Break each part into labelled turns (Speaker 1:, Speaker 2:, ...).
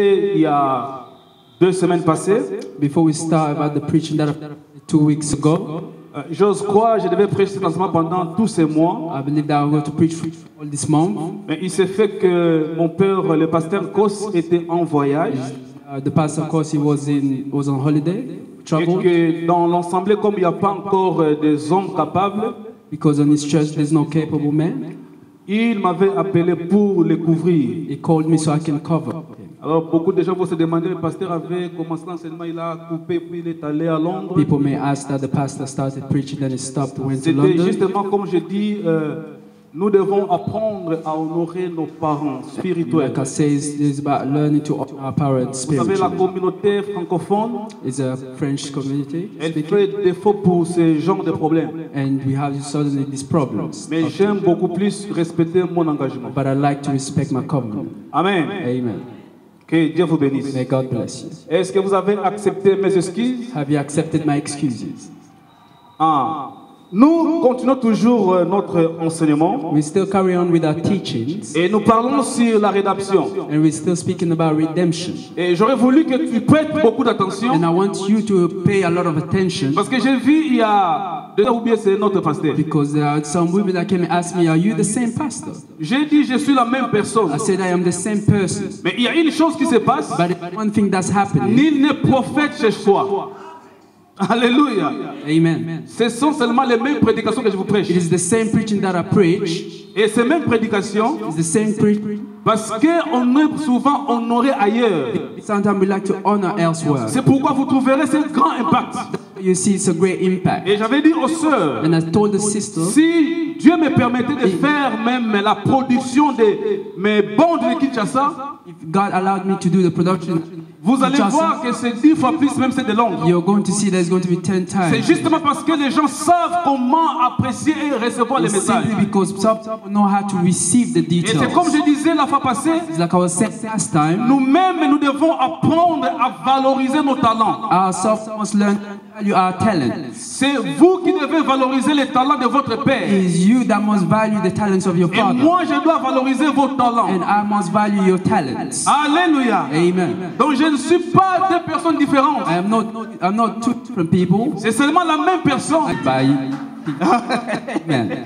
Speaker 1: Il y a 2 semaines passées,
Speaker 2: Before we start about the preaching that 2 weeks ago,
Speaker 1: j'ose croire, je devais prêcher cet enseignement pendant tous ces mois.
Speaker 2: I believe that I'm going to preach all this month.
Speaker 1: Mais il s'est fait que mon père, le pasteur Kos, était en voyage.
Speaker 2: The pastor, of course, he was on holiday,
Speaker 1: Et
Speaker 2: traveled,
Speaker 1: que dans l'assemblée, comme il n'y a pas encore des hommes capables,
Speaker 2: because in his church there's no capable men.
Speaker 1: il m'avait appelé pour le couvrir.
Speaker 2: He called me so I can cover.
Speaker 1: Alors beaucoup de gens vont se demander, le pasteur avait commencé l'enseignement, il a coupé, puis il est allé à Londres.
Speaker 2: People may ask that the pastor started preaching, then he stopped, went to
Speaker 1: C'était
Speaker 2: London.
Speaker 1: justement comme je dis, nous devons apprendre à honorer nos parents spirituels.
Speaker 2: Like I say, it's about learning to honor our parents
Speaker 1: Vous savez, la
Speaker 2: spiritually.
Speaker 1: communauté francophone,
Speaker 2: It's a French community
Speaker 1: elle
Speaker 2: speaking,
Speaker 1: fait défaut pour ce genre de problèmes.
Speaker 2: and we have suddenly these problems.
Speaker 1: Mais j'aime beaucoup plus respecter mon engagement.
Speaker 2: But I like to respect my covenant.
Speaker 1: Amen.
Speaker 2: Amen.
Speaker 1: Que Dieu vous bénisse.
Speaker 2: May God bless you.
Speaker 1: Est-ce que vous avez accepté mes excuses?
Speaker 2: Have you accepted my excuses?
Speaker 1: Nous continuons toujours notre enseignement
Speaker 2: We still carry on with our teachings,
Speaker 1: et nous parlons sur la rédemption.
Speaker 2: and we're still speaking about redemption.
Speaker 1: Et j'aurais voulu que tu prêtes beaucoup d'attention
Speaker 2: And I want you to pay a lot of attention,
Speaker 1: parce que j'ai vu il y a 2 ans ou bien c'est notre pasteur.
Speaker 2: because there are some women that came and asked me, are you the same pastor?
Speaker 1: J'ai dit je suis la même personne.
Speaker 2: I said, I am the same person.
Speaker 1: Mais il y a une chose qui se passe.
Speaker 2: But one thing that's happening,
Speaker 1: Nul n'est prophète chez soi. Alléluia.
Speaker 2: amen.
Speaker 1: Ce sont seulement les mêmes prédications que je vous prêche.
Speaker 2: It is the same preaching that I preach.
Speaker 1: Et ces mêmes prédications,
Speaker 2: It's the same preaching.
Speaker 1: parce qu'on est souvent honoré ailleurs.
Speaker 2: Sometimes we like to honor elsewhere.
Speaker 1: C'est pourquoi vous trouverez ce grand impact.
Speaker 2: You see, it's a great impact.
Speaker 1: Et j'avais dit aux sœurs,
Speaker 2: And I told the sister,
Speaker 1: si Dieu me permettait de faire même la production de mes bons de Kinshasa,
Speaker 2: if God allowed me to do the production,
Speaker 1: vous allez
Speaker 2: Kinshasa,
Speaker 1: voir que c'est 10 fois plus, même c'est de Londres.
Speaker 2: you're going to see there's going to be 10
Speaker 1: C'est
Speaker 2: times.
Speaker 1: justement parce que les gens savent comment apprécier et recevoir les
Speaker 2: It's
Speaker 1: messages.
Speaker 2: simply because some people know how to receive the
Speaker 1: Et c'est comme
Speaker 2: details.
Speaker 1: je disais la fois passée,
Speaker 2: It's like I was saying last time,
Speaker 1: nous-mêmes nous devons apprendre à valoriser nos talents.
Speaker 2: ourselves must learn to value our talents.
Speaker 1: C'est vous qui devez valoriser les talents de votre père.
Speaker 2: It is you that must value the talents of your
Speaker 1: Et
Speaker 2: father.
Speaker 1: moi, je dois valoriser vos talents.
Speaker 2: And I must value your talents.
Speaker 1: Alléluia.
Speaker 2: Amen.
Speaker 1: Donc je ne suis pas deux personnes différentes.
Speaker 2: I'm not two different people.
Speaker 1: C'est seulement la même personne.
Speaker 2: Amen.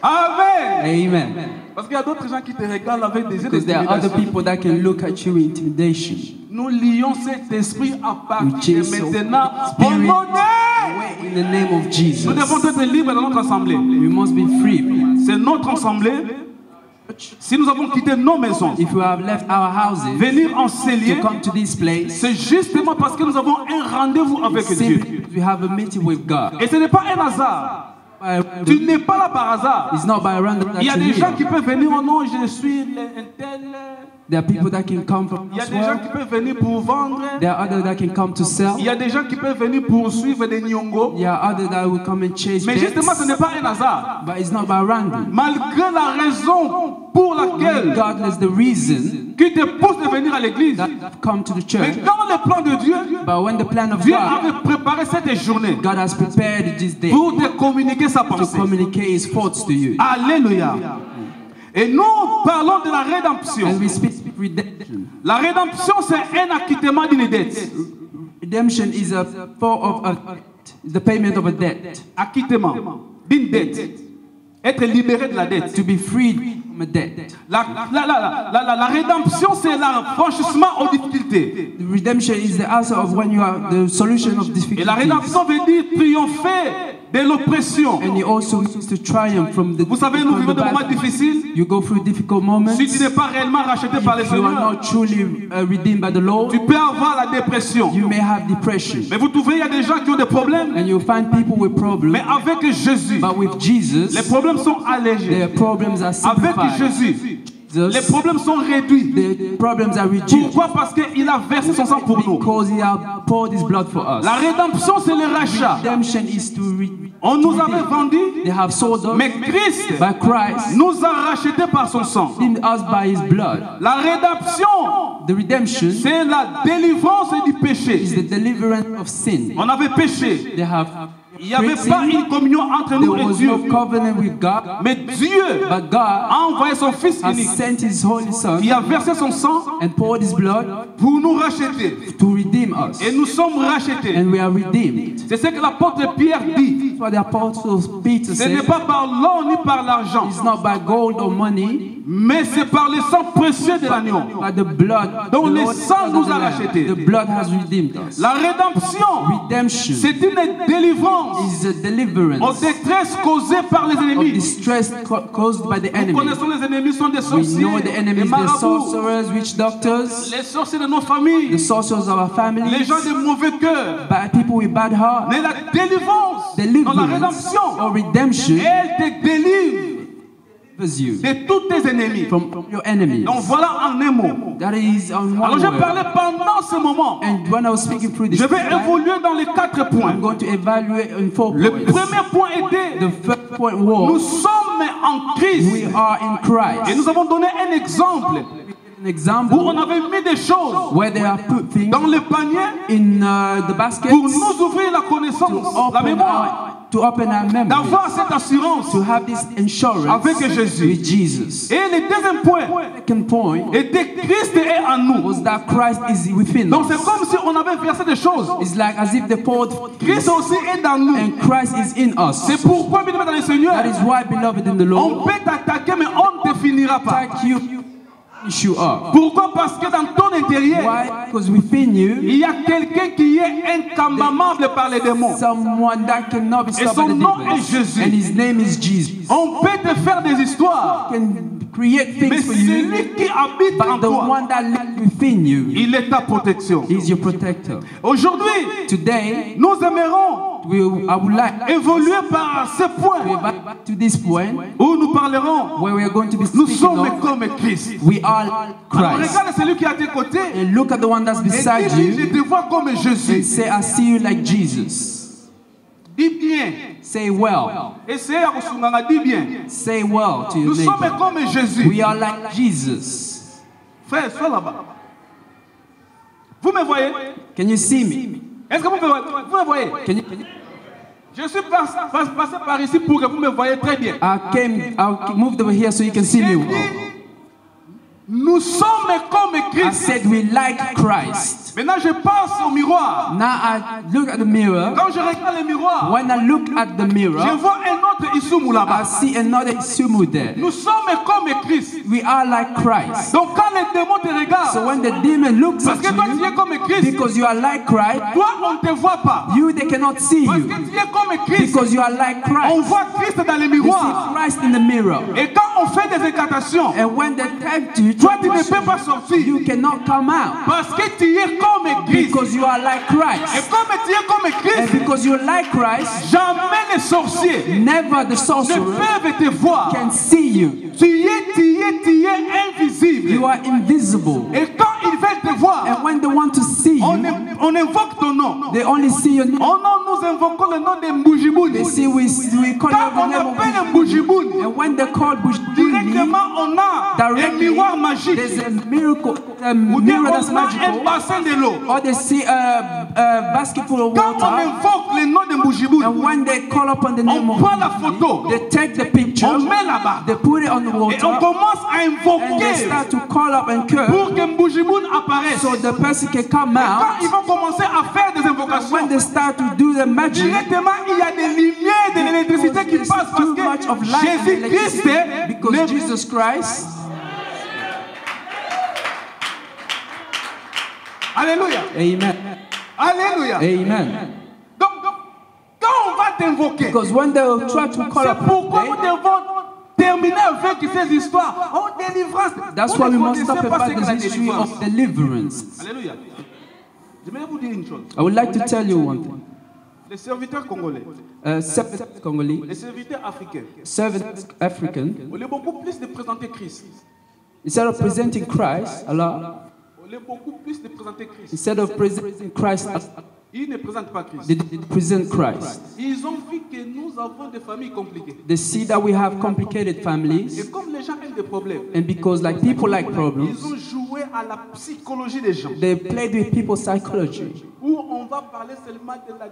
Speaker 1: Amen.
Speaker 2: Amen.
Speaker 1: Parce qu'il y a d'autres gens qui te regardent avec des yeux
Speaker 2: Because there are other
Speaker 1: d'intimidation.
Speaker 2: people that can look at you with intimidation.
Speaker 1: Nous lions cet esprit à
Speaker 2: We
Speaker 1: partir de
Speaker 2: chase
Speaker 1: maintenant.
Speaker 2: spirit
Speaker 1: Au nom de-
Speaker 2: away in the name of Jesus.
Speaker 1: Nous devons être libres dans notre assemblée.
Speaker 2: We must be free.
Speaker 1: C'est notre assemblée. Si nous avons quitté nos maisons,
Speaker 2: If we have left our houses
Speaker 1: venir en ces lieux,
Speaker 2: to come to this place,
Speaker 1: c'est justement parce que nous avons un rendez-vous avec Dieu.
Speaker 2: simply because we have a meeting with God.
Speaker 1: Et ce n'est pas un hasard. Tu n'es pas là par hasard.
Speaker 2: It's not by random that
Speaker 1: Il y a
Speaker 2: you're
Speaker 1: des gens
Speaker 2: here.
Speaker 1: qui peuvent venir, oh non, je suis un tel.
Speaker 2: There are people that can come from
Speaker 1: Il y a des gens qui
Speaker 2: elsewhere.
Speaker 1: peuvent venir pour vendre.
Speaker 2: There are others that can come to sell.
Speaker 1: Il y a des gens qui peuvent venir pour suivre des nyongo.
Speaker 2: There are others that will come and chase
Speaker 1: Mais justement, ce
Speaker 2: bets.
Speaker 1: n'est pas un hasard.
Speaker 2: But it's not by random.
Speaker 1: Malgré la raison pour laquelle
Speaker 2: Regardless the reason
Speaker 1: qui te pousse de venir à l'église.
Speaker 2: that I've come to the
Speaker 1: Mais
Speaker 2: church.
Speaker 1: dans le plan de Dieu,
Speaker 2: But when the plan of
Speaker 1: Dieu
Speaker 2: God,
Speaker 1: avait préparé cette journée
Speaker 2: God has prepared this day
Speaker 1: pour te communiquer sa
Speaker 2: to
Speaker 1: pensée.
Speaker 2: communicate His thoughts to you.
Speaker 1: Alléluia. Et nous parlons de la rédemption.
Speaker 2: And we speak redemption.
Speaker 1: La rédemption, c'est un acquittement d'une dette.
Speaker 2: Redemption is a form of a debt, the payment of a debt.
Speaker 1: Acquittement d'une dette. Être libéré de la dette.
Speaker 2: To be freed from a debt.
Speaker 1: La rédemption, c'est l'affranchissement aux difficultés.
Speaker 2: The redemption is the answer of when you are the solution of
Speaker 1: Et la
Speaker 2: difficulties.
Speaker 1: rédemption veut dire triompher de l'oppression.
Speaker 2: And it also means to triumph from the,
Speaker 1: Vous savez, nous
Speaker 2: from
Speaker 1: vivons
Speaker 2: the
Speaker 1: des moments
Speaker 2: bad.
Speaker 1: difficiles.
Speaker 2: You go through difficult moments.
Speaker 1: Si tu n'es pas réellement racheté par le
Speaker 2: If you are
Speaker 1: Seigneur,
Speaker 2: not truly redeemed by the Lord,
Speaker 1: tu peux avoir la dépression.
Speaker 2: you may have depression.
Speaker 1: Mais vous trouverez, il y a des gens qui ont des problèmes.
Speaker 2: And you'll find people with problems.
Speaker 1: Mais avec Jésus,
Speaker 2: But with Jesus,
Speaker 1: les problèmes sont allégés.
Speaker 2: their problems are
Speaker 1: Avec
Speaker 2: simplified.
Speaker 1: Jésus, les
Speaker 2: Jesus,
Speaker 1: problèmes sont réduits.
Speaker 2: the problems are reduced
Speaker 1: Pourquoi? Parce qu'il a versé son sang pour nous.
Speaker 2: because He has poured His blood for us.
Speaker 1: La rédemption, c'est le rachat.
Speaker 2: Redemption is to
Speaker 1: On nous avait
Speaker 2: redeem.
Speaker 1: vendus,
Speaker 2: They have sold us,
Speaker 1: mais Christ
Speaker 2: by Christ,
Speaker 1: nous a rachetés par son sang.
Speaker 2: redeemed us by His blood.
Speaker 1: La rédemption,
Speaker 2: The redemption
Speaker 1: c'est la délivrance du péché.
Speaker 2: is the deliverance of sin.
Speaker 1: On avait péché.
Speaker 2: They have
Speaker 1: Il n'y avait pas une communion entre
Speaker 2: there
Speaker 1: nous et
Speaker 2: was
Speaker 1: Dieu.
Speaker 2: no covenant with God.
Speaker 1: Mais Dieu
Speaker 2: But God
Speaker 1: a envoyé son Fils
Speaker 2: has
Speaker 1: unique
Speaker 2: sent His Holy Son
Speaker 1: qui a versé son sang
Speaker 2: and poured His blood
Speaker 1: pour nous racheter.
Speaker 2: to redeem us.
Speaker 1: Et nous sommes rachetés.
Speaker 2: And we are redeemed.
Speaker 1: C'est ce que l'apôtre Pierre dit.
Speaker 2: That's what the Apostle Peter
Speaker 1: Ce n'est
Speaker 2: said.
Speaker 1: pas par l'or ni par l'argent,
Speaker 2: It's not by gold or money,
Speaker 1: mais c'est par le sang précieux de l'agneau.
Speaker 2: but the blood.
Speaker 1: Donc
Speaker 2: The
Speaker 1: le
Speaker 2: Lord
Speaker 1: sang
Speaker 2: blood
Speaker 1: nous
Speaker 2: of the
Speaker 1: a
Speaker 2: Lamb.
Speaker 1: rachetés.
Speaker 2: The blood has redeemed us.
Speaker 1: La rédemption,
Speaker 2: Redemption
Speaker 1: c'est une délivrance
Speaker 2: is a
Speaker 1: aux
Speaker 2: deliverance
Speaker 1: détresses causées par les
Speaker 2: of
Speaker 1: ennemis.
Speaker 2: distress caused by the
Speaker 1: Nous
Speaker 2: enemy.
Speaker 1: connaissons les ennemis sont des
Speaker 2: We
Speaker 1: sorciers,
Speaker 2: know the
Speaker 1: des
Speaker 2: enemies, the
Speaker 1: marabouts,
Speaker 2: sorcerers, witch doctors,
Speaker 1: les sorciers de nos familles,
Speaker 2: the sorcerers of our
Speaker 1: les
Speaker 2: families,
Speaker 1: gens de mauvais cœur.
Speaker 2: bad people with bad heart.
Speaker 1: Mais la délivrance, dans la
Speaker 2: Deliverance
Speaker 1: rédemption,
Speaker 2: or redemption
Speaker 1: elle te délivre
Speaker 2: delivers you
Speaker 1: de tous tes ennemis.
Speaker 2: from your enemies.
Speaker 1: Donc voilà en un mot.
Speaker 2: That is on
Speaker 1: Alors
Speaker 2: one
Speaker 1: je
Speaker 2: word.
Speaker 1: parlais pendant ce moment.
Speaker 2: And when I was speaking through this,
Speaker 1: Je vais
Speaker 2: time,
Speaker 1: évoluer dans les 4 points.
Speaker 2: I'm going to evaluate in 4
Speaker 1: Le
Speaker 2: points.
Speaker 1: premier point était,
Speaker 2: The first point
Speaker 1: nous
Speaker 2: was
Speaker 1: sommes en Christ.
Speaker 2: we are in
Speaker 1: Et
Speaker 2: Christ.
Speaker 1: nous avons donné un exemple
Speaker 2: An
Speaker 1: où
Speaker 2: example
Speaker 1: on avait mis des choses
Speaker 2: where they are put things
Speaker 1: dans le panier
Speaker 2: in the baskets
Speaker 1: pour nous ouvrir la connaissance, la mémoire,
Speaker 2: to open our memory,
Speaker 1: d'avoir cette assurance.
Speaker 2: to have this insurance
Speaker 1: Avec Jésus.
Speaker 2: with Jesus.
Speaker 1: Et le deuxième point
Speaker 2: Second point
Speaker 1: était Christ est en nous.
Speaker 2: was that Christ is within
Speaker 1: Donc
Speaker 2: us.
Speaker 1: c'est comme si on avait versé des choses.
Speaker 2: It's like as if the poured
Speaker 1: Christ aussi est dans nous.
Speaker 2: and Christ is in us.
Speaker 1: C'est pourquoi, bien aimé dans le Seigneur,
Speaker 2: That is why, beloved in the
Speaker 1: on
Speaker 2: Lord,
Speaker 1: peut t'attaquer mais on ne te finira pas.
Speaker 2: attack you, finish you up.
Speaker 1: Pourquoi? Parce que dans ton intérieur,
Speaker 2: Why? Because within you,
Speaker 1: il y a quelqu'un qui est incamamable par les démons.
Speaker 2: someone that cannot be stopped
Speaker 1: son
Speaker 2: by the
Speaker 1: nom
Speaker 2: demons.
Speaker 1: est Jésus.
Speaker 2: And his name is Jesus.
Speaker 1: On peut te faire des histoires,
Speaker 2: Can create
Speaker 1: mais
Speaker 2: things for you,
Speaker 1: celui qui habite en
Speaker 2: but the
Speaker 1: toi,
Speaker 2: one that lives within you
Speaker 1: il est ta protection.
Speaker 2: is your protector.
Speaker 1: Aujourd'hui,
Speaker 2: Today,
Speaker 1: nous aimerons
Speaker 2: I would like
Speaker 1: évoluer par ce
Speaker 2: to
Speaker 1: point
Speaker 2: back to this point
Speaker 1: où nous parlerons.
Speaker 2: where we are going to be
Speaker 1: Nous
Speaker 2: speaking
Speaker 1: sommes
Speaker 2: of
Speaker 1: comme Christ.
Speaker 2: we are
Speaker 1: Alors,
Speaker 2: Christ.
Speaker 1: regarde celui qui est à tes côtés
Speaker 2: And look at the one that's
Speaker 1: et
Speaker 2: beside
Speaker 1: dis-lui, je
Speaker 2: you
Speaker 1: te vois comme
Speaker 2: and
Speaker 1: Jésus.
Speaker 2: say, I see you like Jesus.
Speaker 1: Dis bien.
Speaker 2: Say well.
Speaker 1: Essayez à resunganga, dis bien.
Speaker 2: Say well to your
Speaker 1: Nous sommes
Speaker 2: neighbor.
Speaker 1: comme Jésus.
Speaker 2: We are like Jesus.
Speaker 1: Frère, sois là-bas. Vous me voyez?
Speaker 2: Can you see me?
Speaker 1: Est-ce que vous me voyez?
Speaker 2: Can you?
Speaker 1: Je suis passé par ici pour que vous me voyez très bien.
Speaker 2: I moved over here so you can see me well.
Speaker 1: Nous sommes comme
Speaker 2: I
Speaker 1: Christ.
Speaker 2: said we like Christ.
Speaker 1: Maintenant, je passe au miroir.
Speaker 2: Now I look at the mirror.
Speaker 1: Quand je regarde le miroir,
Speaker 2: When I look at the
Speaker 1: je
Speaker 2: mirror,
Speaker 1: vois un autre Isumu
Speaker 2: I
Speaker 1: là-bas.
Speaker 2: see another Isumu there.
Speaker 1: Nous sommes comme Christ.
Speaker 2: We are like Christ.
Speaker 1: Donc quand les démons te
Speaker 2: So
Speaker 1: regardent,
Speaker 2: when the demon looks
Speaker 1: parce
Speaker 2: at
Speaker 1: que toi tu es
Speaker 2: you,
Speaker 1: comme Christ,
Speaker 2: because you are like Christ,
Speaker 1: toi on ne te voit pas.
Speaker 2: you they cannot see
Speaker 1: Parce
Speaker 2: you.
Speaker 1: que tu es comme Christ,
Speaker 2: Because you are like
Speaker 1: on
Speaker 2: Christ.
Speaker 1: voit Christ dans le
Speaker 2: You
Speaker 1: miroir.
Speaker 2: see Christ in the mirror.
Speaker 1: Et quand on fait des incantations,
Speaker 2: And when they tempt you,
Speaker 1: toi tu ne peux pas sortir.
Speaker 2: you cannot come out.
Speaker 1: Parce que tu es comme Christ.
Speaker 2: Because you are like
Speaker 1: Et
Speaker 2: Christ.
Speaker 1: comme tu es comme
Speaker 2: And
Speaker 1: Christ,
Speaker 2: because you're like Christ,
Speaker 1: jamais les sorciers
Speaker 2: never the
Speaker 1: ne
Speaker 2: sorcerer
Speaker 1: peuvent te voir.
Speaker 2: can see you.
Speaker 1: Tu es invisible.
Speaker 2: You are invisible.
Speaker 1: Et quand ils veulent te voir,
Speaker 2: And when they want to see
Speaker 1: on
Speaker 2: you,
Speaker 1: invoque ton nom.
Speaker 2: they only see your name.
Speaker 1: Oh non, nous invoquons le nom de Mbujibouni.
Speaker 2: They see we call
Speaker 1: Quand
Speaker 2: you
Speaker 1: on
Speaker 2: the name
Speaker 1: appelle
Speaker 2: of
Speaker 1: Mbujibouni,
Speaker 2: And when they call Bushbuni,
Speaker 1: directement on a un
Speaker 2: directly
Speaker 1: miroir magique.
Speaker 2: there's a miracle, a
Speaker 1: Ou bien
Speaker 2: mirror that's
Speaker 1: on a un
Speaker 2: magical.
Speaker 1: bassin de l'eau.
Speaker 2: Or they see a basket full of
Speaker 1: Quand on
Speaker 2: water.
Speaker 1: invoque le nom de Mbujibouni,
Speaker 2: And when they call upon the name
Speaker 1: on
Speaker 2: of
Speaker 1: prend la photo,
Speaker 2: they take the picture,
Speaker 1: on met là-bas.
Speaker 2: they put it on the
Speaker 1: Et on
Speaker 2: water,
Speaker 1: commence à
Speaker 2: and they
Speaker 1: invoquer
Speaker 2: start to call up and curse
Speaker 1: pour que Mbujibouni apparaisse.
Speaker 2: so the person can come
Speaker 1: Quand
Speaker 2: out.
Speaker 1: ils vont commencer à faire des invocations,
Speaker 2: When they start to do the magic,
Speaker 1: directement il y a des lumières de l'électricité qui
Speaker 2: there's
Speaker 1: passent
Speaker 2: too
Speaker 1: parce
Speaker 2: much of
Speaker 1: que
Speaker 2: light and
Speaker 1: Jésus-Christ
Speaker 2: electricity, because Jesus Christ.
Speaker 1: Alléluia.
Speaker 2: Amen.
Speaker 1: Alléluia.
Speaker 2: Amen.
Speaker 1: Donc, quand on va t'invoquer,
Speaker 2: Because when they will try to call
Speaker 1: c'est
Speaker 2: up,
Speaker 1: pourquoi nous devons terminer avec ces histoires. Oh, délivrance.
Speaker 2: that's
Speaker 1: Vous
Speaker 2: why
Speaker 1: ne
Speaker 2: we must
Speaker 1: connaissez
Speaker 2: talk
Speaker 1: pas ce
Speaker 2: about
Speaker 1: que la
Speaker 2: the history
Speaker 1: délivrance.
Speaker 2: of deliverance.
Speaker 1: Alléluia. J'aimerais vous dire une chose.
Speaker 2: I would like to tell you one thing.
Speaker 1: Les serviteurs congolais,
Speaker 2: Servants Congolese,
Speaker 1: les serviteurs africains,
Speaker 2: servants African,
Speaker 1: on est beaucoup plus de présenter Christ.
Speaker 2: instead of presenting Christ, Allah,
Speaker 1: On est beaucoup plus de présenter Christ.
Speaker 2: instead of presenting Christ,
Speaker 1: Ils ne présentent pas Christ.
Speaker 2: they present Christ.
Speaker 1: Ils ont vu que nous avons des familles compliquées.
Speaker 2: They see that we have complicated
Speaker 1: Et
Speaker 2: families,
Speaker 1: comme les gens ont des problèmes,
Speaker 2: and because like people like
Speaker 1: ils
Speaker 2: problems,
Speaker 1: ont joué à la psychologie des gens.
Speaker 2: they played with people's psychology,
Speaker 1: Où on va parler seulement de la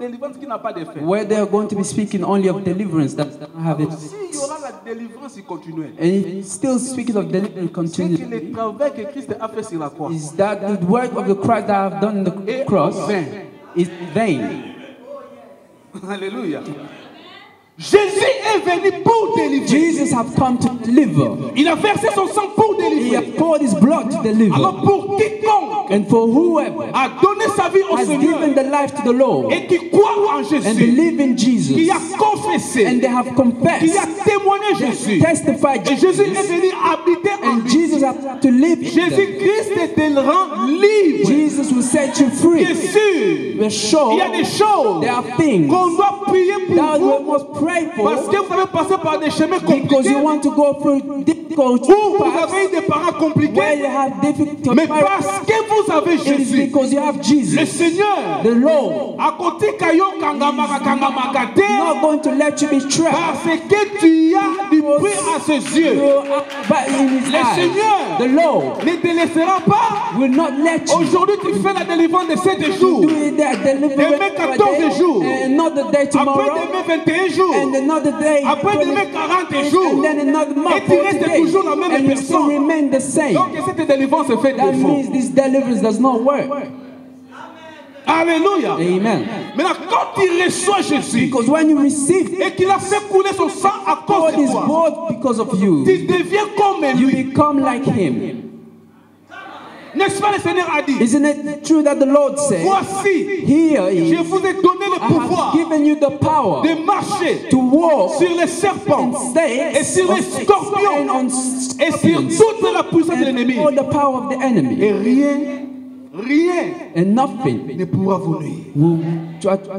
Speaker 1: délivrance qui n'a pas d'effet.
Speaker 2: Where they are going to be speaking only of deliverance that doesn't have it.
Speaker 1: S'il y aura la délivrance continuelle,
Speaker 2: And he's still speaking of deliverance
Speaker 1: c'est que
Speaker 2: continually.
Speaker 1: le travail que Christ a fait sur la croix
Speaker 2: Is that the work of the Christ that I have done on the cross is vain?
Speaker 1: Alléluia. Jésus est venu pour délivrer.
Speaker 2: Jesus have come to deliver.
Speaker 1: Il a versé son sang pour
Speaker 2: He
Speaker 1: délivrer.
Speaker 2: has poured his blood to deliver.
Speaker 1: Alors pour quiconque
Speaker 2: And for whoever
Speaker 1: a donné sa vie au
Speaker 2: has
Speaker 1: Seigneur
Speaker 2: given the life to the Lord
Speaker 1: et qui croit en
Speaker 2: and
Speaker 1: Jésus,
Speaker 2: believe in
Speaker 1: qui
Speaker 2: Jesus
Speaker 1: a confessé,
Speaker 2: and they have
Speaker 1: qui a
Speaker 2: confessed,
Speaker 1: témoigné Jésus,
Speaker 2: testified
Speaker 1: et Jésus est
Speaker 2: Jesus,
Speaker 1: venu habiter en
Speaker 2: and
Speaker 1: lui.
Speaker 2: Jesus has to live in them.
Speaker 1: Jésus-Christ te le rend libre.
Speaker 2: Jesus will set you
Speaker 1: Bien
Speaker 2: free.
Speaker 1: sûr,
Speaker 2: We're sure
Speaker 1: il y a des choses
Speaker 2: there are things
Speaker 1: qu'on doit prier
Speaker 2: that
Speaker 1: pour
Speaker 2: we
Speaker 1: vous
Speaker 2: must pray
Speaker 1: parce
Speaker 2: for
Speaker 1: que vous avez passé par des chemins
Speaker 2: because
Speaker 1: compliqués
Speaker 2: you want to go through difficult
Speaker 1: ou vous
Speaker 2: paths
Speaker 1: avez eu des parents
Speaker 2: where
Speaker 1: compliqués,
Speaker 2: you have difficult
Speaker 1: mais
Speaker 2: parents.
Speaker 1: parce que vous avez
Speaker 2: It is
Speaker 1: Jésus,
Speaker 2: because you have
Speaker 1: le
Speaker 2: Jesus,
Speaker 1: Seigneur,
Speaker 2: the Lord,
Speaker 1: à côté kayo kangamaka te,
Speaker 2: not going to let you be trapped.
Speaker 1: parce que tu as du prix à ses yeux.
Speaker 2: You are but in his
Speaker 1: Le
Speaker 2: eyes.
Speaker 1: Seigneur
Speaker 2: The Lord
Speaker 1: ne te laissera pas.
Speaker 2: will not let you
Speaker 1: Aujourd'hui, tu fais la délivrance de 7 jours.
Speaker 2: do it there, deliver
Speaker 1: Demain,
Speaker 2: it
Speaker 1: 14 jours.
Speaker 2: and another day
Speaker 1: Après
Speaker 2: tomorrow,
Speaker 1: demain, 21 jours.
Speaker 2: and another day,
Speaker 1: Après
Speaker 2: 20,
Speaker 1: demain, 40 jours.
Speaker 2: and then another month,
Speaker 1: Et tu
Speaker 2: 40
Speaker 1: restes
Speaker 2: days,
Speaker 1: toujours la même
Speaker 2: and you still
Speaker 1: personne.
Speaker 2: remain the same.
Speaker 1: Donc, cette délivrance est faite
Speaker 2: That
Speaker 1: de faux.
Speaker 2: means this deliverance does not work.
Speaker 1: Alléluia.
Speaker 2: Amen.
Speaker 1: Maintenant, quand tu reçois Jésus
Speaker 2: Because when you receive it,
Speaker 1: et qu'il a fait couler son sang à cause
Speaker 2: God
Speaker 1: de
Speaker 2: is
Speaker 1: toi,
Speaker 2: both because of you.
Speaker 1: tu deviens comme
Speaker 2: You
Speaker 1: lui.
Speaker 2: become like him.
Speaker 1: N'est-ce pas, le Seigneur a dit,
Speaker 2: Isn't it true that the Lord said,
Speaker 1: voici,
Speaker 2: here
Speaker 1: je
Speaker 2: is,
Speaker 1: vous ai donné le
Speaker 2: I
Speaker 1: pouvoir
Speaker 2: have given you the power
Speaker 1: de marcher
Speaker 2: to walk
Speaker 1: sur les serpents
Speaker 2: and stay
Speaker 1: et sur les scorpions
Speaker 2: on
Speaker 1: et sur toute la puissance de
Speaker 2: and
Speaker 1: l'ennemi.
Speaker 2: all the power of the enemy.
Speaker 1: Et rien
Speaker 2: And nothing
Speaker 1: ne pourra vous nuire.
Speaker 2: will try to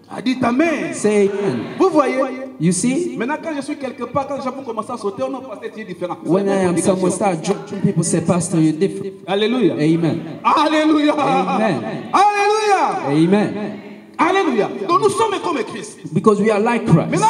Speaker 1: A dit Amen.
Speaker 2: say amen.
Speaker 1: Vous voyez,
Speaker 2: You see,
Speaker 1: maintenant quand je suis quelque part, quand les gens vont commencer à sauter, on a passé qui est différent.
Speaker 2: when I am somewhere, start jumping, people say, Pastor, you're different.
Speaker 1: Alléluia.
Speaker 2: Amen.
Speaker 1: Alléluia.
Speaker 2: Amen.
Speaker 1: Alléluia.
Speaker 2: Amen.
Speaker 1: Alléluia. Donc nous sommes comme Christ.
Speaker 2: Because we are like Christ.
Speaker 1: Maintenant,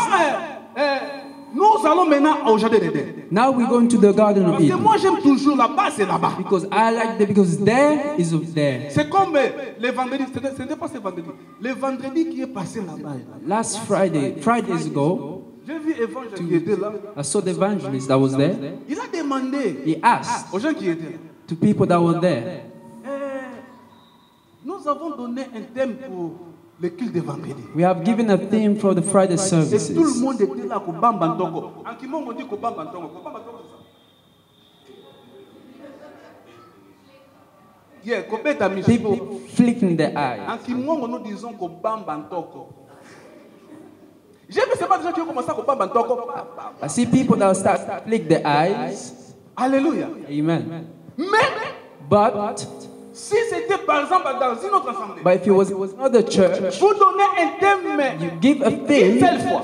Speaker 1: nous allons maintenant au jardin d'Éden.
Speaker 2: Now we're going to the Garden of
Speaker 1: Parce que
Speaker 2: Eden.
Speaker 1: moi j'aime toujours là-bas, c'est là-bas.
Speaker 2: Because I like that, because there is of there.
Speaker 1: C'est comme les vendredis, ce n'était pas ce vendredi. Le vendredi qui est passé là-bas.
Speaker 2: Last Friday, 3 days ago,
Speaker 1: J'ai vu Évangile qui était là.
Speaker 2: I saw the evangelist that was there.
Speaker 1: Il a demandé
Speaker 2: He asked
Speaker 1: aux gens qui étaient là.
Speaker 2: to people that were there,
Speaker 1: Nous avons donné un thème pour le culte de vendredi.
Speaker 2: we have given a theme for the Friday
Speaker 1: Et tout le
Speaker 2: services.
Speaker 1: monde était là, Kobamba Ntongo. En Kimongo, on dit Kobamba Ntongo. Kobamba Ntongo, c'est ça. Yeah, Kobeta Michou.
Speaker 2: People flicking their eyes.
Speaker 1: En Kimongo, nous disons Kobamba Ntongo. J'ai vu, c'est pas des gens qui ont commencé à Kobamba Ntongo.
Speaker 2: I see people that will start flick their eyes.
Speaker 1: Alléluia.
Speaker 2: Amen.
Speaker 1: Mais,
Speaker 2: But
Speaker 1: si c'était par exemple dans une autre assemblée,
Speaker 2: if it was another church,
Speaker 1: vous donnez un thème
Speaker 2: you give a
Speaker 1: une
Speaker 2: thing
Speaker 1: seule fois.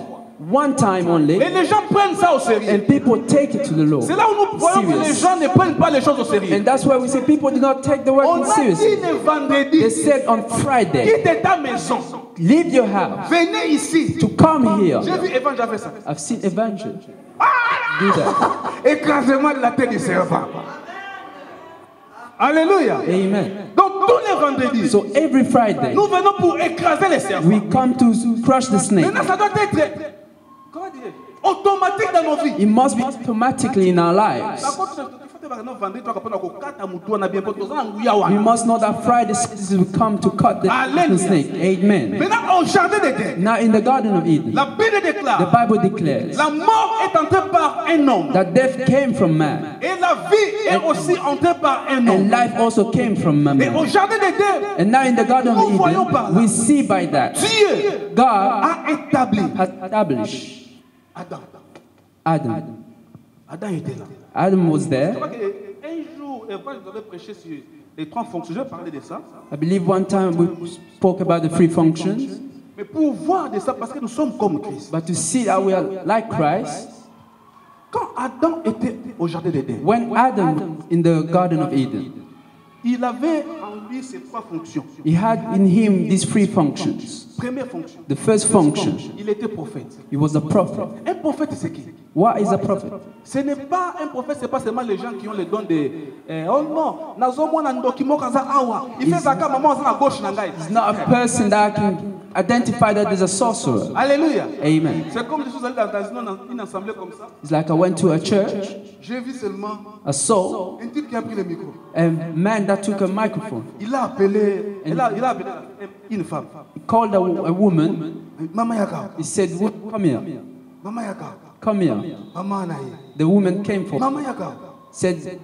Speaker 2: one time only,
Speaker 1: Et les gens prennent ça au sérieux.
Speaker 2: and people take it to the Lord.
Speaker 1: C'est là où nous voyons que les
Speaker 2: Serious.
Speaker 1: gens ne prennent pas les choses au sérieux.
Speaker 2: And that's why we say people do not take the
Speaker 1: On
Speaker 2: word
Speaker 1: a dit
Speaker 2: seriously.
Speaker 1: le vendredi,
Speaker 2: They said on Friday,
Speaker 1: quitte ta maison,
Speaker 2: leave your house
Speaker 1: venez ici.
Speaker 2: to come here.
Speaker 1: J'ai vu Évangile a fait ça.
Speaker 2: I've seen evangel do that.
Speaker 1: Écrasement de la tête du serpent. Alléluia.
Speaker 2: Amen.
Speaker 1: Donc tous les vendredis,
Speaker 2: So every Friday,
Speaker 1: nous venons pour écraser les serpents.
Speaker 2: we come to crush the snake.
Speaker 1: Maintenant, ça doit être comment dire, automatique dans nos vies.
Speaker 2: It must be automatically in our lives.
Speaker 1: Par contre, il faut te voir que nos vendredis, tu vas comprendre que quand tu as mouton, on a bien pas tout ça,
Speaker 2: We must know that Friday services will come to cut the snake. Amen.
Speaker 1: Maintenant, au jardin d'Éden,
Speaker 2: Now in the Garden of Eden,
Speaker 1: la Bible
Speaker 2: the
Speaker 1: déclare
Speaker 2: Bible declares
Speaker 1: la mort est entrée par un homme
Speaker 2: that death came from man,
Speaker 1: et la vie est aussi entrée par un
Speaker 2: and
Speaker 1: homme.
Speaker 2: life also came from
Speaker 1: Et au
Speaker 2: man.
Speaker 1: jardin d'Éden,
Speaker 2: And now in the Garden
Speaker 1: Nous voyons par
Speaker 2: of
Speaker 1: là.
Speaker 2: Eden, we see by that
Speaker 1: Dieu
Speaker 2: God
Speaker 1: a établi
Speaker 2: has established
Speaker 1: Adam.
Speaker 2: Adam.
Speaker 1: Adam était là.
Speaker 2: Adam was
Speaker 1: Je
Speaker 2: there.
Speaker 1: crois qu'un jour, je devais prêcher sur les 3 fonctions. Je vais parler de ça.
Speaker 2: I believe one time we spoke about the 3 functions,
Speaker 1: Mais pour voir de ça, parce que nous sommes comme Christ.
Speaker 2: but to see that we are like Christ,
Speaker 1: Quand Adam était au jardin d'Éden,
Speaker 2: when Adam in the Garden of Eden,
Speaker 1: il avait en en lui ces 3 fonctions.
Speaker 2: He had in him these 3 functions.
Speaker 1: Première fonction.
Speaker 2: The first function,
Speaker 1: Il était prophète.
Speaker 2: he was a prophet.
Speaker 1: Un prophète, c'est qui?
Speaker 2: What is a prophet?
Speaker 1: Ce n'est pas un prophète, c'est pas seulement les gens qui ont le don de oh non, nazomona ndokimo kaza awa. Il fait ça quand maman à gauche nangai.
Speaker 2: He's not a person that can identify that as a sorcerer.
Speaker 1: Alléluia.
Speaker 2: Amen.
Speaker 1: C'est comme je suis allé dans une assemblée comme ça.
Speaker 2: It's like I went to a church,
Speaker 1: J'ai vu seulement
Speaker 2: I saw
Speaker 1: un type qui a pris le micro.
Speaker 2: a man that took a microphone.
Speaker 1: Il a appelé, il a appelé une femme.
Speaker 2: He called a woman.
Speaker 1: Mama Yaka,
Speaker 2: He said, come here,
Speaker 1: Mama Yaka,
Speaker 2: come here.
Speaker 1: Mama Naï.
Speaker 2: The woman came for
Speaker 1: Mama Yaka.
Speaker 2: said,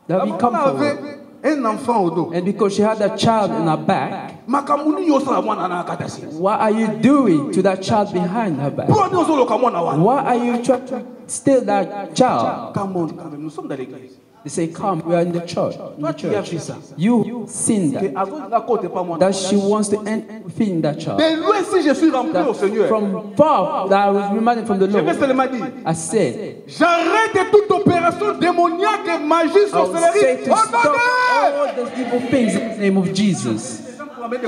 Speaker 1: La
Speaker 2: that we
Speaker 1: maman
Speaker 2: come for
Speaker 1: avait
Speaker 2: her.
Speaker 1: un enfant au dos.
Speaker 2: And because she had a child in her back,
Speaker 1: Makamuni yosala mwana na katasi.
Speaker 2: what are you doing to that child behind her back?
Speaker 1: Pour nous zoloka mwana wana.
Speaker 2: Why are you trying to steal that child?
Speaker 1: Come on, quand même, nous sommes dans l'église.
Speaker 2: They say, come, we are in the church. In the
Speaker 1: Toi, tu as
Speaker 2: church.
Speaker 1: fait ça.
Speaker 2: You seen
Speaker 1: Et
Speaker 2: that.
Speaker 1: avant la côte pas moi.
Speaker 2: That she wants to feed that child.
Speaker 1: Mais loin si je suis rempli au Seigneur.
Speaker 2: From far, that I was reminded from the
Speaker 1: Je vais
Speaker 2: Lord.
Speaker 1: seulement dire,
Speaker 2: I said,
Speaker 1: j'arrête toute opération démoniaque et magie,
Speaker 2: I will say
Speaker 1: sorcellerie.
Speaker 2: to
Speaker 1: Au
Speaker 2: stop
Speaker 1: nom de
Speaker 2: all those evil things in the name of Jesus.
Speaker 1: Jésus.